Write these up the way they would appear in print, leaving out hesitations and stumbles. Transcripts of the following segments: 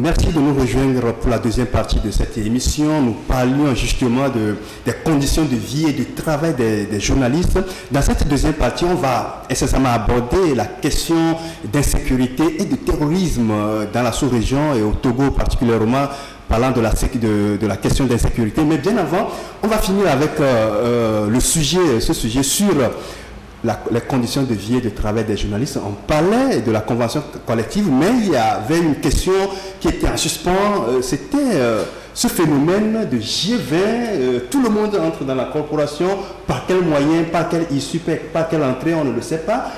Merci de nous rejoindre pour la deuxième partie de cette émission. Nous parlions justement des conditions de vie et du travail des journalistes. Dans cette deuxième partie, on va essentiellement aborder la question d'insécurité et de terrorisme dans la sous-région et au Togo particulièrement, parlant de la question d'insécurité. Mais bien avant, on va finir avec ce sujet sur les conditions de vie et de travail des journalistes. On parlait de la convention collective, mais il y avait une question qui était en suspens. C'était ce phénomène de G20. Tout le monde entre dans la corporation. Par quel moyen, par quelle issue, par quelle entrée, on ne le sait pas.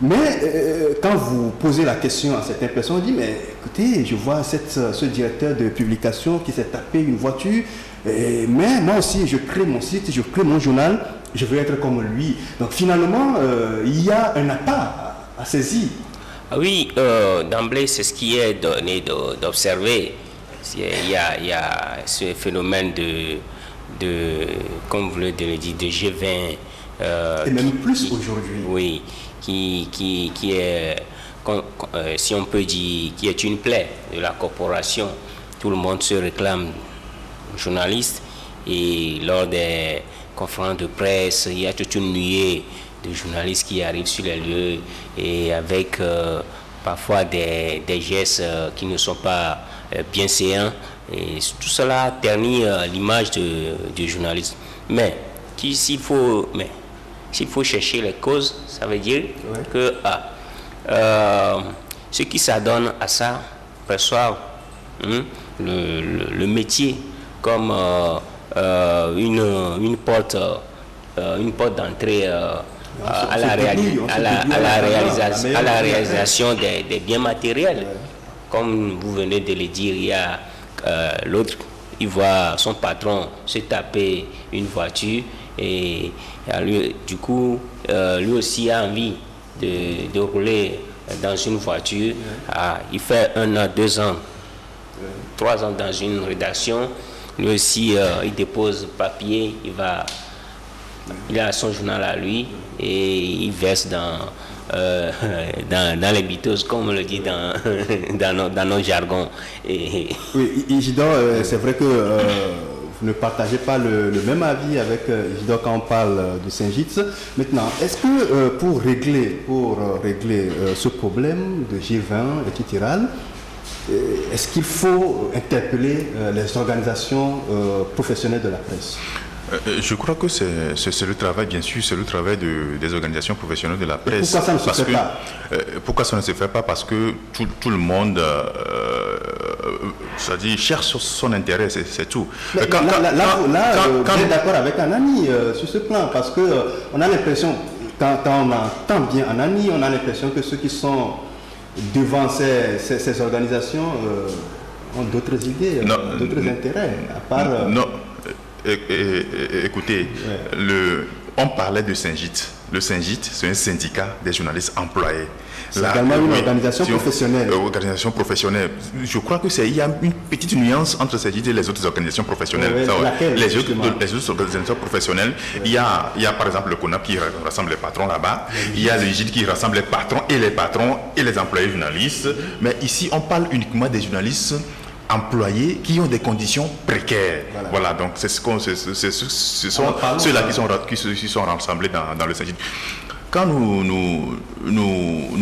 Mais quand vous posez la question à certaines personnes, on dit, mais écoutez, je vois ce directeur de publication qui s'est tapé une voiture, mais moi aussi, je crée mon site, je crée mon journal, je veux être comme lui. Donc finalement, il y a un appât à saisir. Oui, d'emblée, c'est ce qui est donné d'observer. Il y a ce phénomène comme vous le dites, de G20. Et même plus aujourd'hui. Oui, qui est, si on peut dire, qui est une plaie de la corporation. Tout le monde se réclame journaliste et lors des conférences de presse, il y a toute une nuée de journalistes qui arrivent sur les lieux et avec parfois des gestes qui ne sont pas bien séants. Et tout cela ternit l'image du journaliste. Mais s'il faut chercher les causes, ça veut dire que ceux qui s'adonnent à ça perçoivent le métier comme une porte d'entrée à la réalisation des biens matériels. Comme vous venez de le dire, il y a l'autre, il voit son patron se taper une voiture et du coup, lui aussi a envie de rouler dans une voiture. Il fait 1 an, 2 ans, 3 ans dans une rédaction. Lui aussi, il dépose papier, il a son journal à lui et il verse dans les bitoses, comme on le dit dans nos jargons. Oui, Isidore, c'est vrai que vous ne partagez pas le même avis avec Isidore quand on parle de Saint-Gitz. Maintenant, est-ce que pour régler ce problème de G20 et Titiral, est-ce qu'il faut interpeller les organisations professionnelles de la presse? Je crois que c'est le travail, bien sûr, c'est le travail des organisations professionnelles de la presse. Et pourquoi ça ne se fait pas? Pourquoi ça ne se fait pas? Parce que tout le monde cherche son intérêt, c'est tout. Vous êtes d'accord avec Anani sur ce plan, parce qu'on a l'impression, quand on entend bien Anani, on a l'impression que ceux qui sont devant ces organisations ont d'autres idées, d'autres intérêts, à part... Non. Écoutez, on parlait de Saint-Gitz. Le Saint-Gitz, c'est un syndicat des journalistes employés. C'est également une organisation professionnelle. Organisation professionnelle. Je crois qu'il y a une petite nuance entre Saint-Gitz et les autres organisations professionnelles. Les autres organisations professionnelles, il y a par exemple le CONAP qui rassemble les patrons là-bas. Il y a le GID qui rassemble les patrons et les employés journalistes. Mais ici, on parle uniquement des journalistes employés qui ont des conditions précaires. Voilà, donc ce sont ceux-là qui sont rassemblés dans le Saint-Gitz. Quand nous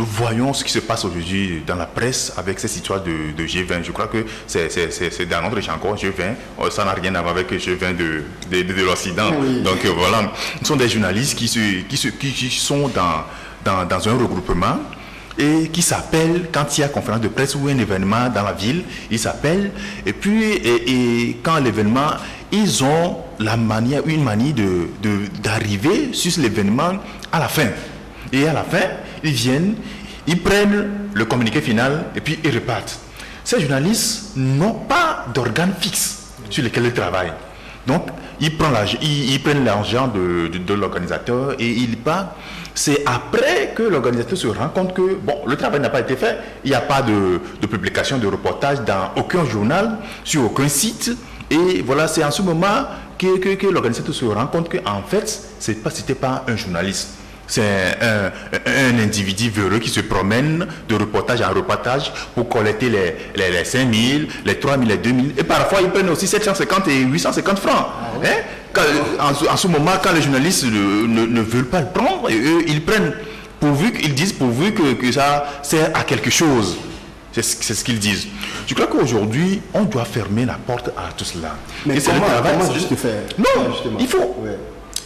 voyons ce qui se passe aujourd'hui dans la presse avec ces histoires de G20, je crois que c'est dans notre jargon G20, ça n'a rien à voir avec G20 de l'Occident. Oui. Donc voilà, ce sont des journalistes qui sont dans un regroupement et qui s'appellent, quand il y a conférence de presse ou un événement dans la ville, ils s'appellent, et puis et quand l'événement, ils ont une manie d'arriver sur l'événement à la fin. Et à la fin, ils viennent, ils prennent le communiqué final et puis ils repartent. Ces journalistes n'ont pas d'organe fixe sur lequel ils travaillent. Donc, ils prennent l'argent de l'organisateur et ils partent. C'est après que l'organisateur se rend compte que le travail n'a pas été fait. Il n'y a pas de publication, de reportage dans aucun journal, sur aucun site. Et voilà, c'est en ce moment que l'organisateur se rend compte qu'en fait, c'était pas un journaliste. C'est un individu véreux qui se promène de reportage en reportage pour collecter les 5 000, les 3 000, les 2 000. Et parfois, ils prennent aussi 750 et 850 francs. Ah ouais. En ce moment, quand les journalistes ne veulent pas le prendre, eux, ils prennent, pourvu que ça sert à quelque chose. C'est ce qu'ils disent. Je crois qu'aujourd'hui, on doit fermer la porte à tout cela. Mais comment juste faire? Non,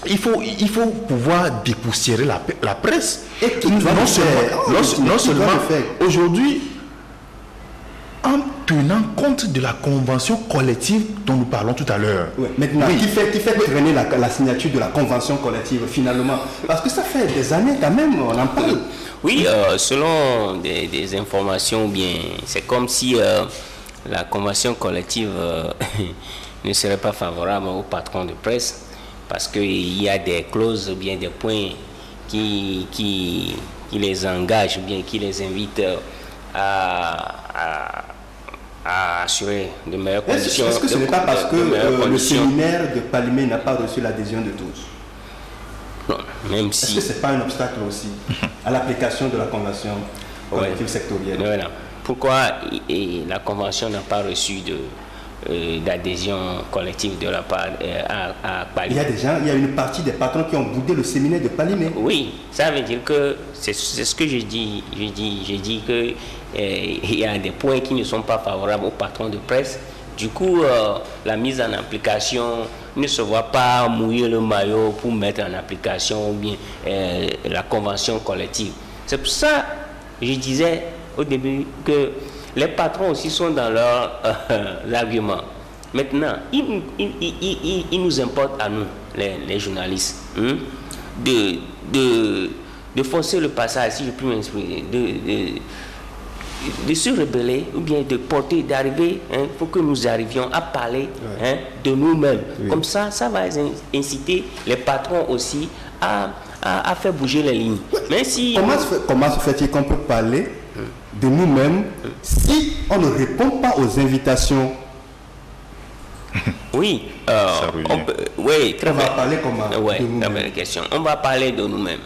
il faut pouvoir dépoussiérer la presse. Et non seulement aujourd'hui, en tenant compte de la convention collective dont nous parlons tout à l'heure. Maintenant, qui fait traîner la signature de la convention collective finalement? Parce que ça fait des années quand même, on en parle. Oui, selon des informations, bien, c'est comme si la convention collective ne serait pas favorable aux patrons de presse, parce qu'il y a des clauses ou bien des points qui les engagent ou bien qui les invitent à assurer de meilleures conditions. Est-ce que ce n'est pas parce que le séminaire de Palimé n'a pas reçu l'adhésion de tous? Non, même si... Est-ce que ce n'est pas un obstacle aussi à l'application de la convention collective sectorielle? Voilà. Pourquoi la convention n'a pas reçu d'adhésion collective de la part à Palimé? Il y a une partie des patrons qui ont boudé le séminaire de Palimé. Oui, ça veut dire que c'est ce que je dis. Je dis que il y a des points qui ne sont pas favorables aux patrons de presse. Du coup, la mise en application ne se voit pas mouiller le maillot pour mettre en application ou bien la convention collective. C'est pour ça que je disais au début que les patrons aussi sont dans leurs arguments. Maintenant, il nous importe à nous, les journalistes, de forcer le passage, si je puis m'exprimer, de se rebeller ou bien de porter, d'arriver, pour que nous arrivions à parler de nous-mêmes. Oui. Comme ça va inciter les patrons aussi à faire bouger les lignes. Mais si... Comment se fait-il qu'on peut parler de nous-mêmes si on ne répond pas aux invitations? Oui, très bien. On va parler comment? Oui, très belle question. On va parler de nous-mêmes.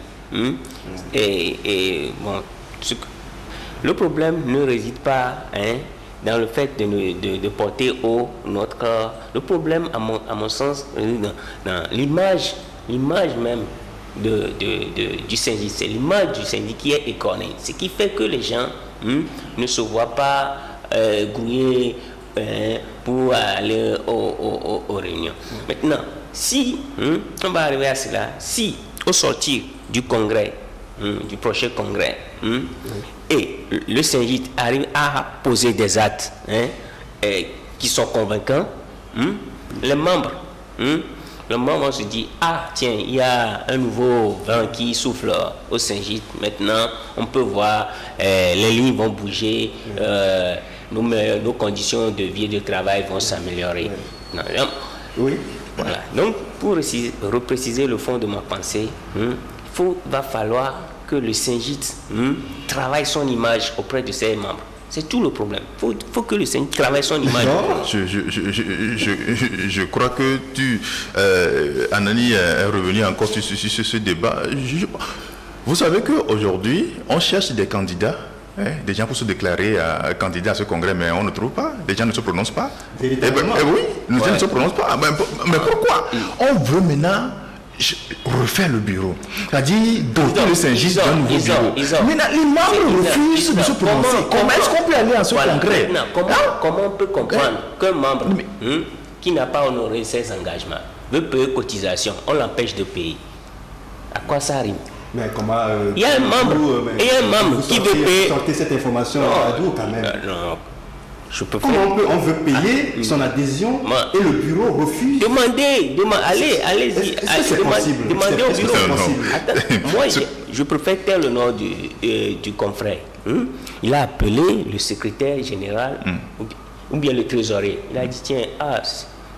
Et bon, le problème ne réside pas dans le fait de porter haut notre corps. Le problème, à mon sens, dans l'image même du syndic. C'est l'image du syndic qui est écornée. Ce qui fait que les gens ne se voient pas grouiller pour aller aux réunions. Maintenant, si on va arriver à cela, si au sortir du congrès, du prochain congrès, et le syndic arrive à poser des actes qui sont convaincants, les membres se disent, ah tiens, il y a un nouveau vent qui souffle au syndic, maintenant on peut voir, les lignes vont bouger, nos conditions de vie et de travail vont s'améliorer. Oui. Voilà. Donc, pour repréciser le fond de ma pensée, va falloir que le syndic travaille son image auprès de ses membres. C'est tout le problème. Il faut que le syndic travaille son image. Je crois que Anani est revenu encore sur ce débat. Vous savez qu'aujourd'hui, on cherche des candidats, des gens pour se déclarer candidats à ce congrès, mais on ne trouve pas. Les gens ne se prononcent pas. Oui, les gens ne se prononcent pas. Mais pourquoi? On veut maintenant refaire le bureau. C'est-à-dire doter le syndic d'un nouveau bureau. Mais les membres refusent de se prononcer. Comment est-ce qu'on peut aller à ce congrès? Comment on peut comprendre qu'un membre qui n'a pas honoré ses engagements veut payer cotisation, on l'empêche de payer? À quoi ça arrive? Mais comment il y a un membre qui veut payer. Sortez cette information à d'où quand même? Non. On veut payer son adhésion et le bureau refuse? Allez-y. Est-ce que c'est possible? Demandez au bureau. Moi, je préfère taire le nom du confrère. Il a appelé le secrétaire général ou bien le trésorier. Il a dit, tiens,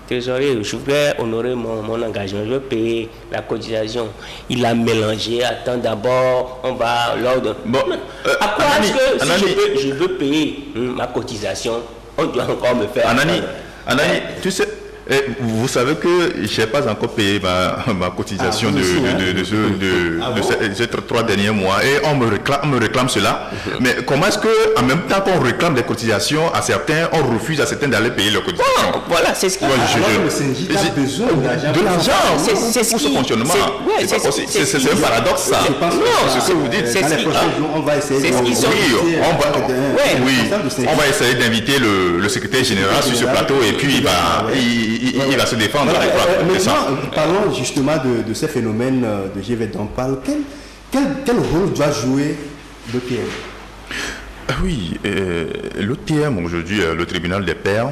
trésorier, je voudrais honorer mon engagement, je veux payer la cotisation. Il a mélangé, attends d'abord, on va l'ordre. À quoi est-ce que si je veux payer ma cotisation, on doit encore me faire... Anani, tu sais, Et vous savez que je n'ai pas encore payé ma cotisation de ces 3 derniers mois et on me réclame cela. Mais comment est-ce qu'en même temps qu'on réclame des cotisations à certains, on refuse à certains d'aller payer leurs cotisations? Voilà, c'est ce qui... le syndicat a besoin de l'argent pour ce fonctionnement. C'est un paradoxe, ça. Non, c'est ce que vous dites. On va essayer on va essayer d'inviter le secrétaire général sur ce plateau et puis il va se défendre. Parlons justement de ces phénomènes de GV dont on parle. Quel rôle doit jouer l'OTM? Oui, l'OTM aujourd'hui, le tribunal des pairs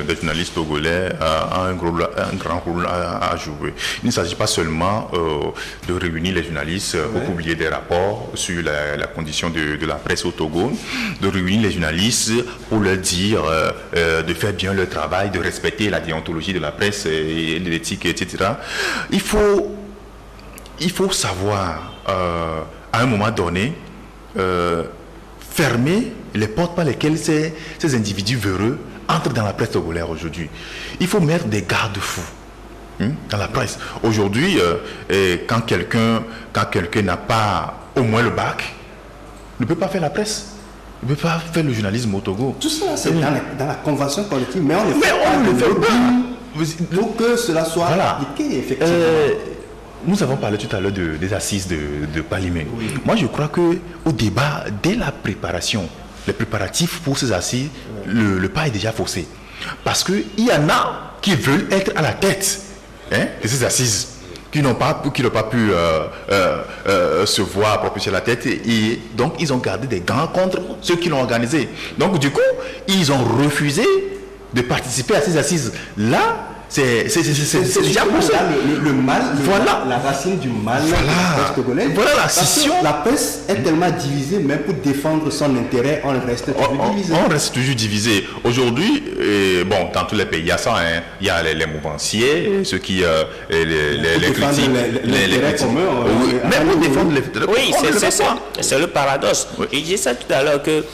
des journalistes togolais a un grand rôle à jouer. Il ne s'agit pas seulement de réunir les journalistes pour publier des rapports sur la condition de la presse au Togo, de réunir les journalistes pour leur dire de faire bien leur travail, de respecter la déontologie de la presse et l'éthique, etc. Il faut savoir à un moment donné fermer les portes par lesquelles ces individus véreux entrent dans la presse togolaise aujourd'hui. Il faut mettre des garde-fous dans la presse. Aujourd'hui, quand quelqu'un n'a pas au moins le bac, ne peut pas faire la presse. Il ne peut pas faire le journalisme au Togo. Tout ça, c'est dans la convention collective, mais on ne le fait pas. Pour que cela soit appliqué, effectivement. Nous avons parlé tout à l'heure des assises de Palimé. Oui. Moi, je crois qu'au débat, dès la préparation, les préparatifs pour ces assises, le pas est déjà faussé. Parce qu'il y en a qui veulent être à la tête de ces assises, qui n'ont pas pu se voir propulser la tête. Et donc, ils ont gardé des gants contre ceux qui l'ont organisé. Donc, du coup, ils ont refusé de participer à ces assises. Là, c'est déjà pour ça. Le mal, la racine du mal. Voilà la scission. La presse est tellement divisée, même pour défendre son intérêt, on reste toujours divisé. On reste toujours divisé. Aujourd'hui, dans tous les pays, il y a ça. Il y a les mouvanciers, ceux qui les critiquent. L'intérêt commun. Même pour défendre les... Oui, c'est ça. C'est le paradoxe. Oui. Je disais ça tout à l'heure que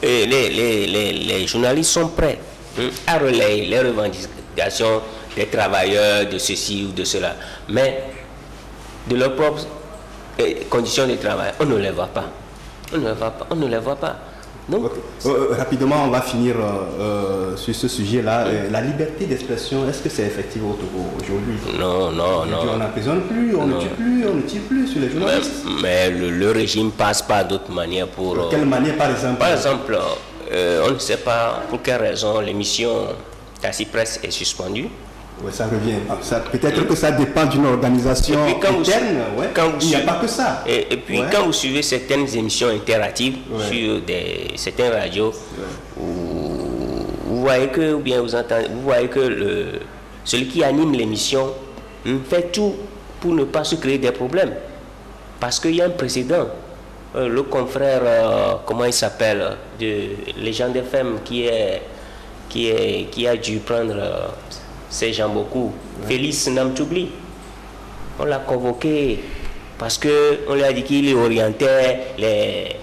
les journalistes sont prêts à relayer les revendications des travailleurs de ceci ou de cela, mais de leurs propres conditions de travail, on ne les voit pas. On ne les voit pas. Donc, rapidement, on va finir sur ce sujet-là. La liberté d'expression, est-ce que c'est effectif au Togo aujourd'hui? Non. On n'emprisonne plus, on ne tue plus sur les journalistes. Mais le régime passe par d'autres manières pour... De quelle manière, par exemple? Par exemple, on ne sait pas pour quelle raison l'émission Tassi Presse est suspendue. Oui, ça revient. Peut-être que ça dépend d'une organisation interne. Il n'y a pas que ça. Et puis quand vous suivez certaines émissions interactives sur certaines radios, vous voyez que, ou bien vous entendez, vous voyez que celui qui anime l'émission fait tout pour ne pas se créer des problèmes. Parce qu'il y a un précédent. Le confrère, comment il s'appelle, de Légende FM qui a dû prendre ses jambes beaucoup, Félix Namtoubli. On l'a convoqué parce qu'on lui a dit qu'il orientait les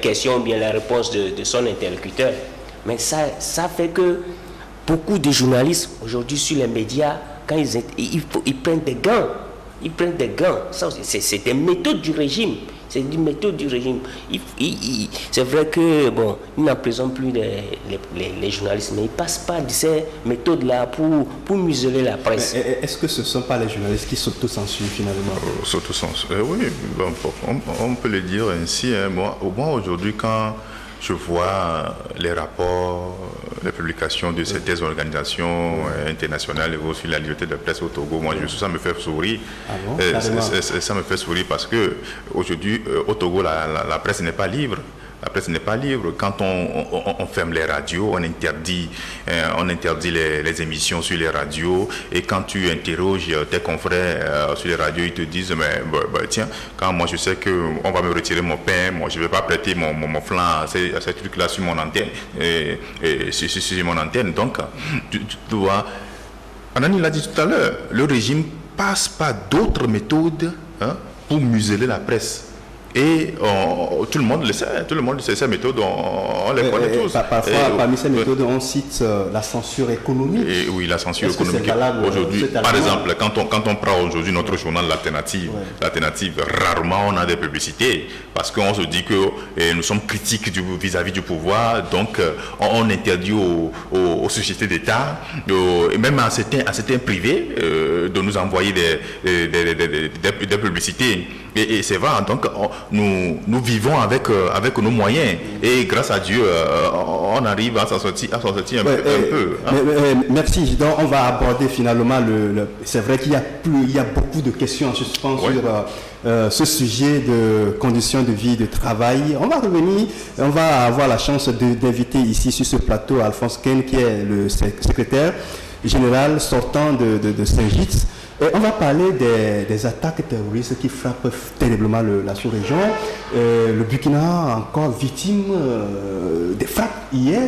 questions, bien la réponse de son interlocuteur. Mais ça fait que beaucoup de journalistes aujourd'hui sur les médias, quand ils prennent des gants, c'est des méthodes du régime. C'est une méthode du régime. C'est vrai que ils n'emprisonnent plus les journalistes, mais ils passent par ces méthodes-là pour museler la presse. Mais est-ce que ce ne sont pas les journalistes qui s'autocensurent finalement? S'autocensurent, oui, on peut le dire ainsi. Moi aujourd'hui, quand je vois les rapports, les publications de certaines organisations internationales sur la liberté de presse au Togo, ça me fait sourire. Ça me fait sourire parce que aujourd'hui au Togo, la presse n'est pas libre. La presse n'est pas libre. Quand on ferme les radios, on interdit les émissions sur les radios. Et quand tu interroges tes confrères sur les radios, ils te disent tiens, quand moi je sais qu'on va me retirer mon pain, moi je ne vais pas prêter mon flanc à ces trucs-là sur mon antenne. Sur mon antenne. Donc, tu dois. Anani l'a dit tout à l'heure, le régime passe par d'autres méthodes pour museler la presse. Et tout le monde le sait, ces méthodes, on les connaît tous. Parfois, parmi ces méthodes, on cite la censure économique. Et oui, la censure économique. Aujourd'hui, par exemple, quand on prend aujourd'hui notre journal L'Alternative, rarement on a des publicités, parce qu'on se dit que nous sommes critiques vis-à-vis du pouvoir, donc on interdit aux sociétés d'État, et même à certains privés, de nous envoyer des publicités. Et c'est vrai, donc nous vivons avec nos moyens, et grâce à Dieu, on arrive à s'en sortir un peu. Merci. Donc on va aborder finalement c'est vrai qu'il y a beaucoup de questions en suspens sur ce sujet de conditions de vie, de travail. On va revenir, on va avoir la chance d'inviter ici sur ce plateau Alphonse Ken, qui est le secrétaire général sortant de Saint-Gitz. Et on va parler des attaques terroristes qui frappent terriblement la sous-région. Le Burkina encore victime des frappes hier,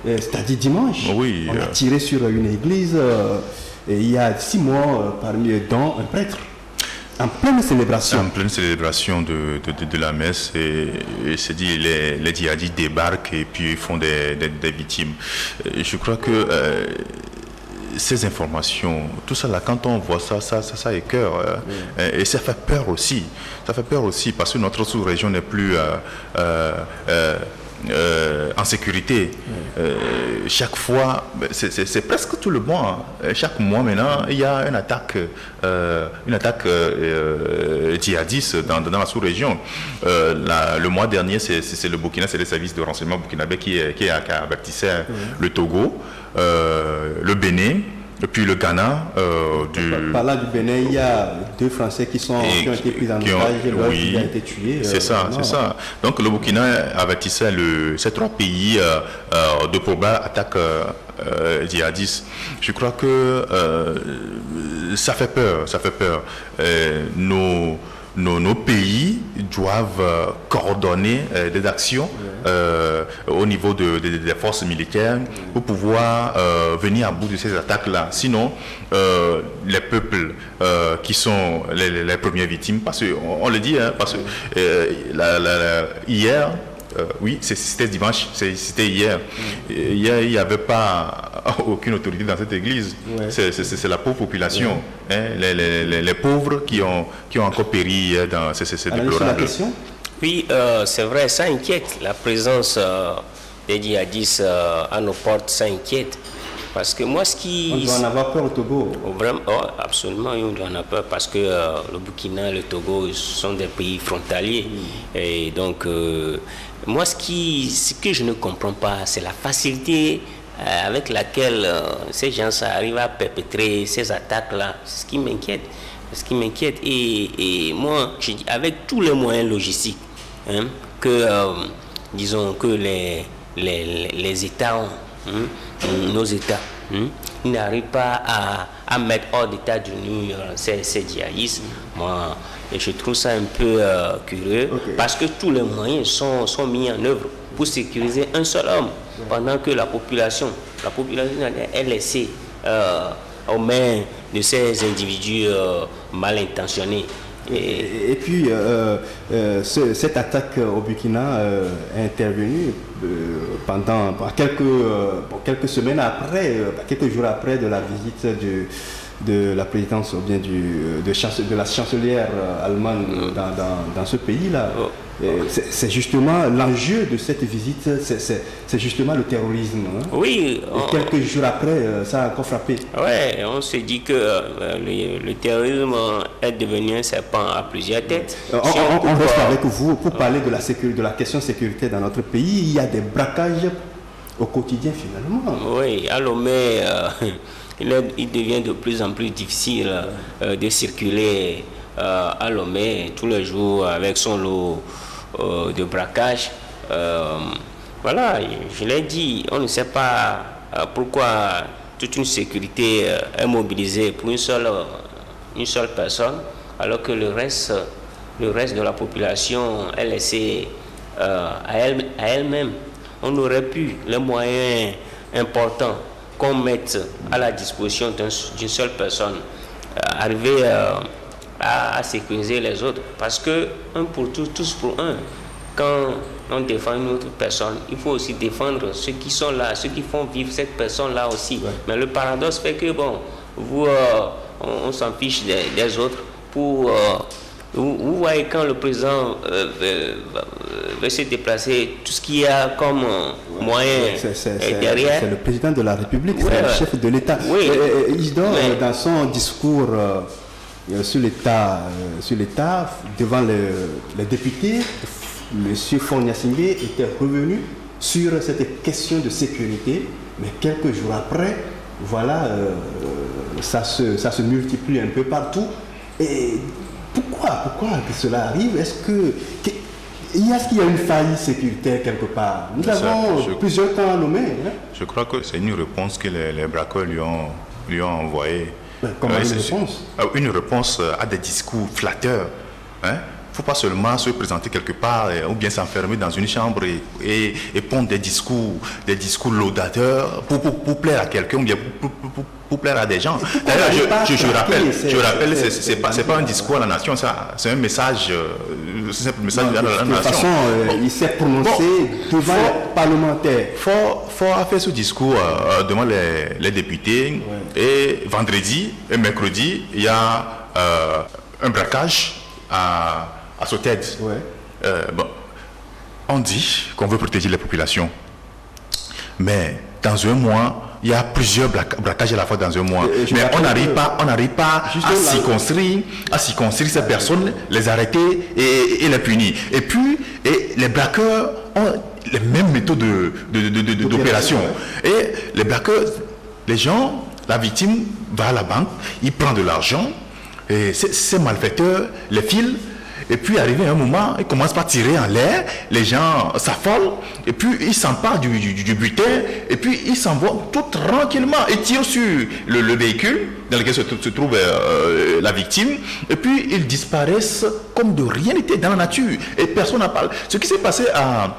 c'est-à-dire dimanche. Oui, on a tiré sur une église et il y a 6 mois, parmi eux, dont un prêtre. En pleine célébration. En pleine célébration de la messe, et c'est dit, les djihadistes débarquent et puis ils font des victimes. Je crois que ces informations, tout ça là, quand on voit ça écoeure, et ça fait peur aussi. Ça fait peur aussi parce que notre sous-région n'est plus en sécurité. Chaque fois, c'est presque tout le mois. Chaque mois maintenant, il y a une attaque djihadiste dans la sous-région. Le mois dernier, c'est le Burkina, c'est les services de renseignement burkinabé qui avertissait le Togo, le Bénin, et puis le Ghana. Par là du Bénin, il y a 2 Français qui ont été pris en otage et l'autre qui a été tué. C'est ça. Donc le Burkina avertissait ces 3 pays de probables attaques djihadistes. Je crois que ça fait peur. Nos pays doivent coordonner des actions au niveau des forces militaires pour pouvoir venir à bout de ces attaques-là. Sinon, les peuples qui sont les premières victimes, parce qu'on le dit, parce que hier, oui, c'était dimanche, c'était hier. Hier, il n'y avait pas aucune autorité dans cette église. C'est la pauvre population, les pauvres qui ont encore péri dans ces déplorables. Oui, c'est vrai, ça inquiète. La présence des djihadistes à nos portes, ça inquiète. Parce que moi, on doit en avoir peur au Togo. Vraiment, absolument, on doit en avoir peur parce que le Burkina et le Togo sont des pays frontaliers. Et donc, moi, ce que je ne comprends pas, c'est la facilité avec laquelle ces gens arrivent à perpétrer ces attaques-là. C'est ce qui m'inquiète. Et moi, je dis, avec tous les moyens logistiques disons que les États ont, nos États, ils n'arrivent pas à mettre hors d'état de nuire ces djihadistes. Moi, et je trouve ça un peu curieux, parce que tous les moyens sont mis en œuvre pour sécuriser un seul homme, pendant que la population est laissée aux mains de ces individus mal intentionnés. Et puis, cette attaque au Burkina est intervenue pendant quelques semaines après, quelques jours après de la visite de la présidence ou bien de la chancelière allemande dans ce pays-là. C'est justement l'enjeu de cette visite, c'est justement le terrorisme. Oui. Et quelques jours après, ça a encore frappé. Oui, on se dit que le terrorisme est devenu un serpent à plusieurs têtes. On reste avec vous pour parler de la question sécurité dans notre pays. Il y a des braquages au quotidien finalement. Oui, à Lomé, il devient de plus en plus difficile de circuler à Lomé tous les jours avec son lot de braquage. Voilà, je l'ai dit, on ne sait pas pourquoi toute une sécurité est mobilisée pour une seule personne, alors que le reste de la population est laissé à elle-même. On aurait pu, les moyens importants qu'on mette à la disposition d'une seule personne, arriver à sécuriser les autres. Parce que un pour tous, tous pour un. Quand on défend une autre personne, il faut aussi défendre ceux qui sont là, ceux qui font vivre cette personne-là aussi. Ouais. Mais le paradoxe fait que, bon, vous, on s'en fiche des autres. Vous voyez quand le président veut se déplacer, tout ce qu'il y a comme moyen derrière. C'est le président de la République, c'est le chef de l'État. Oui. Dans son discours sur l'État devant les députés, M. Faure Gnassingbé était revenu sur cette question de sécurité, mais quelques jours après, voilà, ça se multiplie un peu partout. Et pourquoi que cela arrive? Est-ce qu'il y a une faillite sécuritaire quelque part? Nous avons plusieurs temps à nommer. Hein? Je crois que c'est une réponse que les braqueurs lui ont envoyée. Comment une réponse? Une réponse à des discours flatteurs. Hein? Il ne faut pas seulement se présenter quelque part ou bien s'enfermer dans une chambre et pondre des discours laudateurs pour plaire à quelqu'un ou bien pour plaire à des gens. D'ailleurs, je rappelle, c'est pas un discours à la nation, c'est un message, simple message à la nation. De toute façon, il s'est prononcé devant les parlementaires. Fort a fait ce discours devant les députés et vendredi et mercredi, il y a un braquage à Sotède. On dit qu'on veut protéger les populations, mais dans un mois, il y a plusieurs braquages à la fois dans un mois. Mais on n'arrive pas à circonscrire ces personnes, les arrêter et les punir. Et puis, les braqueurs ont les mêmes méthodes d'opération. Et les braqueurs, les gens, la victime va à la banque, il prend de l'argent, et ces malfaiteurs les filent. Et puis, arrivé à un moment, ils commencent par tirer en l'air, les gens s'affolent, et puis ils s'emparent du butin, et puis ils s'en vont tout tranquillement, et tirent sur le véhicule dans lequel se trouve la victime, et puis ils disparaissent comme de rien n'était dans la nature, et personne n'en parle. Ce qui s'est passé à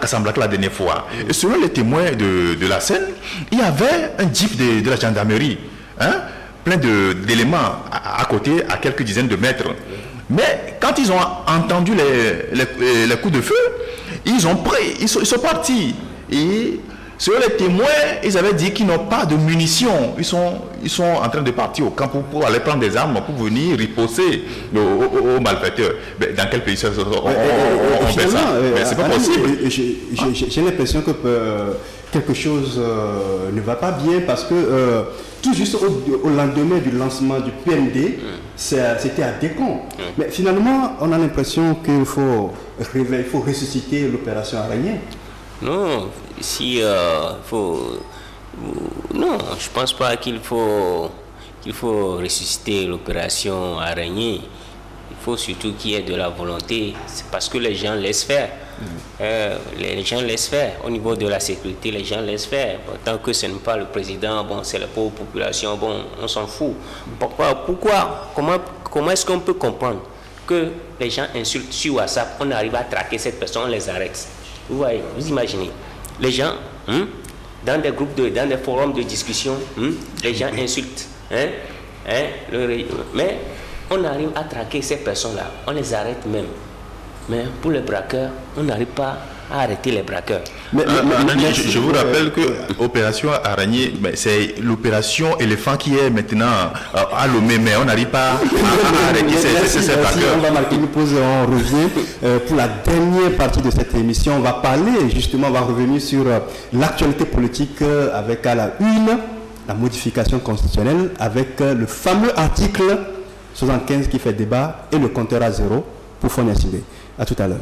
Kassamblaka la dernière fois, et selon les témoins de la scène, il y avait un jeep de la gendarmerie, hein, plein d'éléments à côté, à quelques dizaines de mètres. Mais quand ils ont entendu les coups de feu, ils sont partis. Et selon les témoins, ils avaient dit qu'ils n'ont pas de munitions. Ils sont en train de partir au camp pour aller prendre des armes pour venir riposter aux malfaiteurs. Mais dans quel pays on fait ça? Mais c'est pas possible. J'ai l'impression que quelque chose ne va pas bien parce que tout juste au lendemain du lancement du PND, c'était à Décon. Mais finalement, on a l'impression qu'il faut ressusciter l'opération Araignée. Non, non, je pense pas qu'il faut ressusciter l'opération Araignée. Il faut surtout qu'il y ait de la volonté. C'est parce que les gens laissent faire. Les gens laissent faire. Au niveau de la sécurité, les gens laissent faire. Tant que ce n'est pas le président, bon, c'est la pauvre population, bon, on s'en fout. Pourquoi comment est-ce qu'on peut comprendre que les gens insultent sur WhatsApp, on arrive à traquer cette personne, on les arrête? Vous voyez, vous imaginez, les gens, dans des groupes, dans des forums de discussion, les gens insultent. Mais on arrive à traquer ces personnes-là, on les arrête même. Mais pour les braqueurs, on n'arrive pas à arrêter les braqueurs. Je vous rappelle que l'opération Araignée, c'est l'opération éléphant qui est maintenant à Lomé, mais on n'arrive pas à arrêter ces braqueurs. On va marquer une pause, on revient pour la dernière partie de cette émission. On va parler, justement, on va revenir sur l'actualité politique avec à la une, la modification constitutionnelle, avec le fameux article 75 qui fait débat et le compteur à zéro pour Faure Gnassingbé. À tout à l'heure.